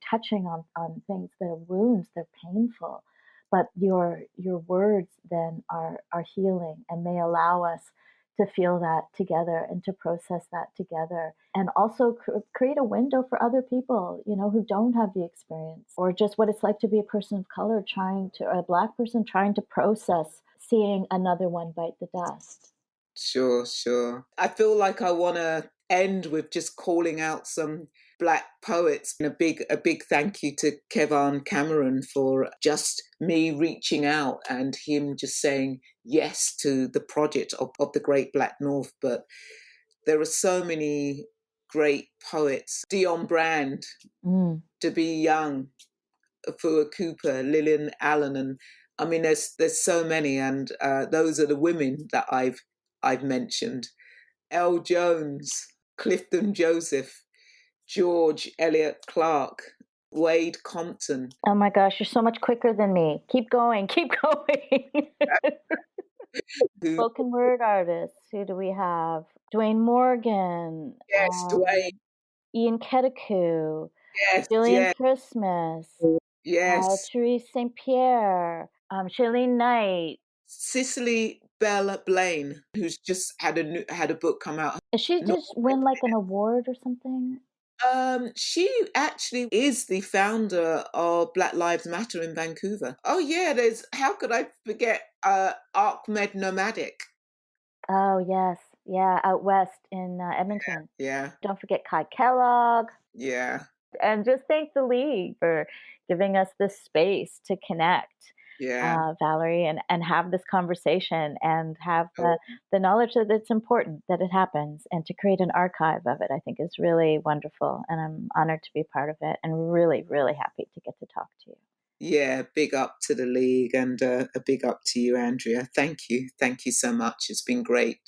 touching on things that are wounds, they're painful, but your words then are healing, and they allow us to feel that together and to process that together, and also create a window for other people, who don't have the experience, or just what it's like to be a person of color or a Black person trying to process seeing another one bite the dust. Sure, sure. I feel like I want to end with just calling out some Black poets, and a big thank you to Kevin Cameron for just me reaching out and him just saying yes to the project of the Great Black North. But there are so many great poets: Dion Brand, Mm. To Be Young, Afua Cooper, Lillian Allen, and I mean, there's so many, and those are the women that I've mentioned. L. Jones, Clifton Joseph, George Eliot Clark, Wade Compton, Oh my gosh, you're so much quicker than me. Keep going, keep going. who, Spoken word artists, who do we have? Dwayne Morgan, yes, Dwayne, Ian Ketaku, yes, Gillian yes, Christmas, yes, Therese St. Pierre, Shailene Knight. Cicely Bella Blaine, who's just had a book come out. Did she Not just win like an award or something? She actually is the founder of Black Lives Matter in Vancouver. Oh yeah, there's how could I forget Ahmed Nomadic? Oh, yes. Yeah, out west in, Edmonton. Yeah, Don't forget Kai Kellogg, yeah, and just thank the league for giving us this space to connect, yeah. Valerie, and have this conversation and have Oh, the knowledge that it's important that it happens and to create an archive of it, I think is really wonderful. And I'm honored to be part of it and really, really happy to get to talk to you. yeah, big up to the league and a big up to you, Andrea. Thank you. Thank you so much. It's been great.